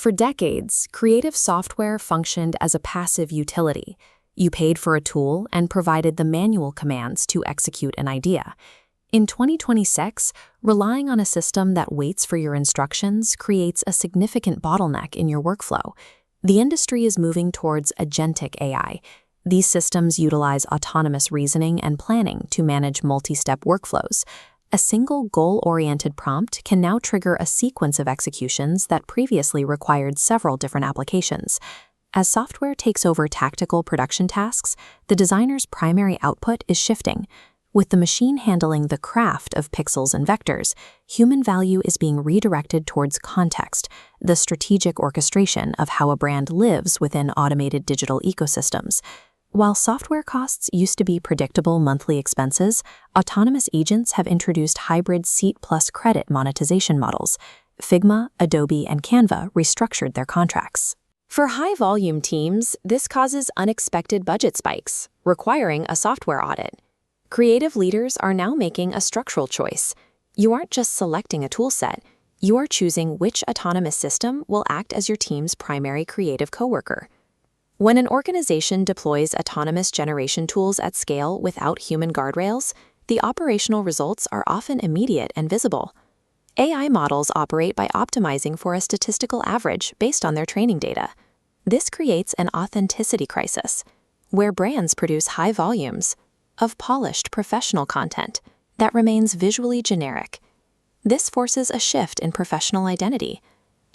For decades, creative software functioned as a passive utility. You paid for a tool and provided the manual commands to execute an idea. In 2026, relying on a system that waits for your instructions creates a significant bottleneck in your workflow. The industry is moving towards Agentic AI. These systems utilize autonomous reasoning and planning to manage multi-step workflows. A single goal-oriented prompt can now trigger a sequence of executions that previously required several different applications. As software takes over tactical production tasks, the designer's primary output is shifting. With the machine handling the craft of pixels and vectors, human value is being redirected towards context, the strategic orchestration of how a brand lives within automated digital ecosystems. While software costs used to be predictable monthly expenses, autonomous agents have introduced hybrid seat plus credit monetization models. Figma, Adobe, and Canva restructured their contracts. For high-volume teams, this causes unexpected budget spikes, requiring a software audit. Creative leaders are now making a structural choice. You aren't just selecting a toolset, you are choosing which autonomous system will act as your team's primary creative coworker. When an organization deploys autonomous generation tools at scale without human guardrails, the operational results are often immediate and visible. AI models operate by optimizing for a statistical average based on their training data. This creates an authenticity crisis, where brands produce high volumes of polished professional content that remains visually generic. This forces a shift in professional identity.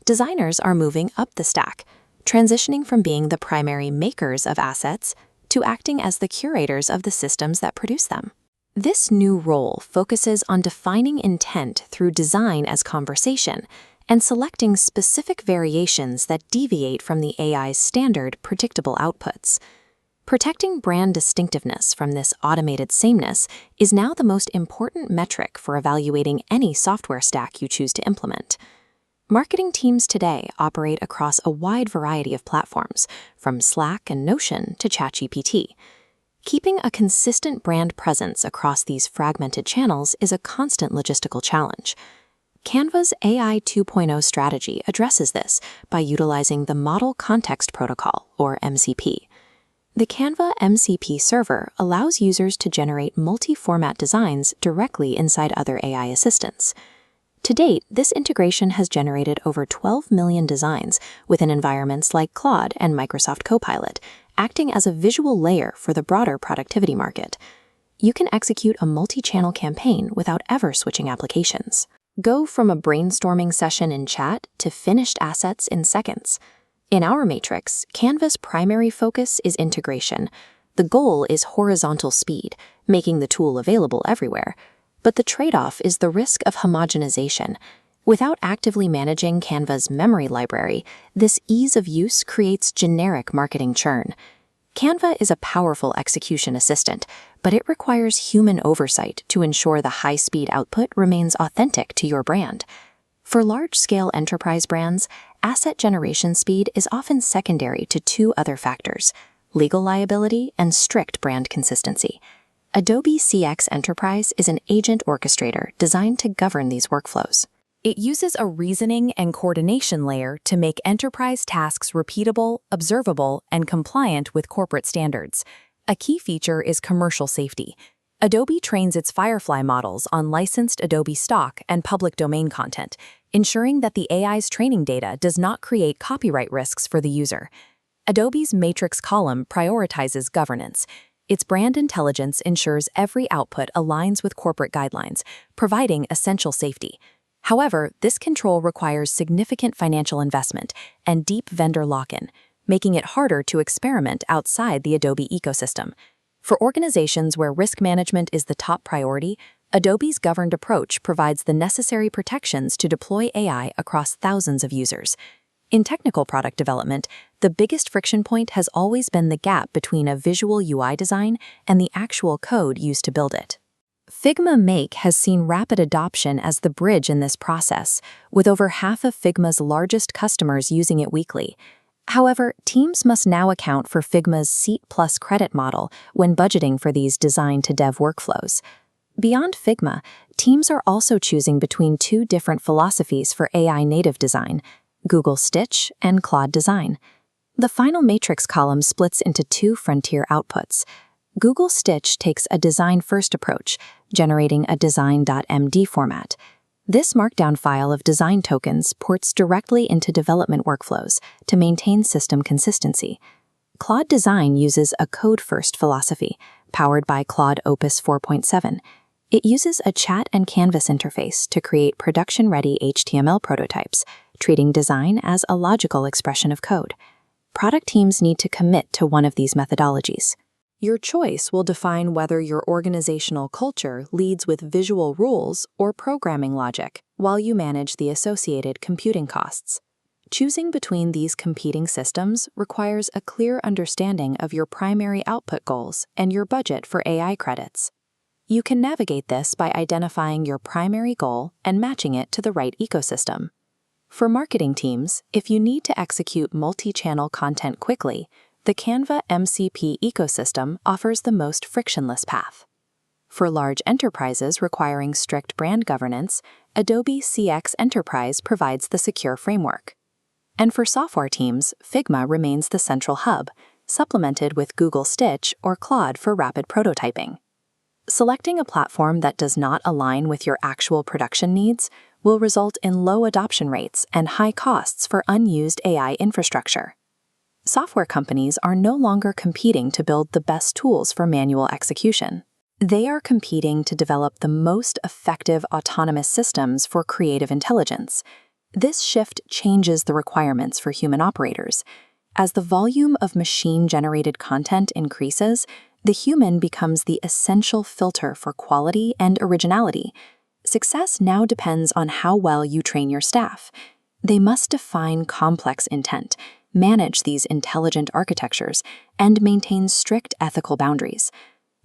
Designers are moving up the stack, transitioning from being the primary makers of assets to acting as the curators of the systems that produce them. This new role focuses on defining intent through design as conversation and selecting specific variations that deviate from the AI's standard predictable outputs. Protecting brand distinctiveness from this automated sameness is now the most important metric for evaluating any software stack you choose to implement. Marketing teams today operate across a wide variety of platforms, from Slack and Notion to ChatGPT. Keeping a consistent brand presence across these fragmented channels is a constant logistical challenge. Canva's AI 2.0 strategy addresses this by utilizing the Model Context Protocol, or MCP. The Canva MCP server allows users to generate multi-format designs directly inside other AI assistants. To date, this integration has generated over 12 million designs within environments like Claude and Microsoft Copilot, acting as a visual layer for the broader productivity market. You can execute a multi-channel campaign without ever switching applications. Go from a brainstorming session in chat to finished assets in seconds. In our matrix, Canva's primary focus is integration. The goal is horizontal speed, making the tool available everywhere. But the trade-off is the risk of homogenization. Without actively managing Canva's memory library, this ease of use creates generic marketing churn. Canva is a powerful execution assistant, but it requires human oversight to ensure the high-speed output remains authentic to your brand. For large-scale enterprise brands, asset generation speed is often secondary to two other factors: legal liability and strict brand consistency. Adobe CX Enterprise is an agent orchestrator designed to govern these workflows. It uses a reasoning and coordination layer to make enterprise tasks repeatable, observable, and compliant with corporate standards. A key feature is commercial safety. Adobe trains its Firefly models on licensed Adobe stock and public domain content, ensuring that the AI's training data does not create copyright risks for the user. Adobe's Matrix column prioritizes governance. Its brand intelligence ensures every output aligns with corporate guidelines, providing essential safety. However, this control requires significant financial investment and deep vendor lock-in, making it harder to experiment outside the Adobe ecosystem. For organizations where risk management is the top priority, Adobe's governed approach provides the necessary protections to deploy AI across thousands of users. In technical product development, the biggest friction point has always been the gap between a visual UI design and the actual code used to build it. Figma Make has seen rapid adoption as the bridge in this process, with over half of Figma's largest customers using it weekly. However, teams must now account for Figma's seat plus credit model when budgeting for these design-to-dev workflows. Beyond Figma, teams are also choosing between two different philosophies for AI native design: Google Stitch, and Claude Design. The final matrix column splits into two frontier outputs. Google Stitch takes a design-first approach, generating a DESIGN.md format. This markdown file of design tokens ports directly into development workflows to maintain system consistency. Claude Design uses a code-first philosophy, powered by Claude Opus 4.7. It uses a chat and canvas interface to create production-ready HTML prototypes, treating design as a logical expression of code. Product teams need to commit to one of these methodologies. Your choice will define whether your organizational culture leads with visual rules or programming logic, while you manage the associated computing costs. Choosing between these competing systems requires a clear understanding of your primary output goals and your budget for AI credits. You can navigate this by identifying your primary goal and matching it to the right ecosystem. For marketing teams, if you need to execute multi-channel content quickly, the Canva MCP ecosystem offers the most frictionless path. For large enterprises requiring strict brand governance, Adobe CX Enterprise provides the secure framework. And for software teams, Figma remains the central hub, supplemented with Google Stitch or Claude for rapid prototyping. Selecting a platform that does not align with your actual production needs will result in low adoption rates and high costs for unused AI infrastructure. Software companies are no longer competing to build the best tools for manual execution. They are competing to develop the most effective autonomous systems for creative intelligence. This shift changes the requirements for human operators. As the volume of machine-generated content increases, the human becomes the essential filter for quality and originality. Success now depends on how well you train your staff. They must define complex intent, manage these intelligent architectures, and maintain strict ethical boundaries.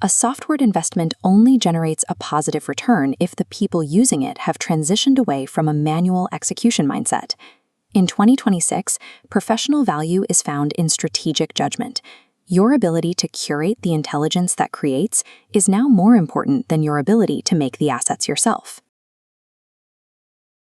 A software investment only generates a positive return if the people using it have transitioned away from a manual execution mindset. In 2026, professional value is found in strategic judgment. Your ability to curate the intelligence that creates is now more important than your ability to make the assets yourself.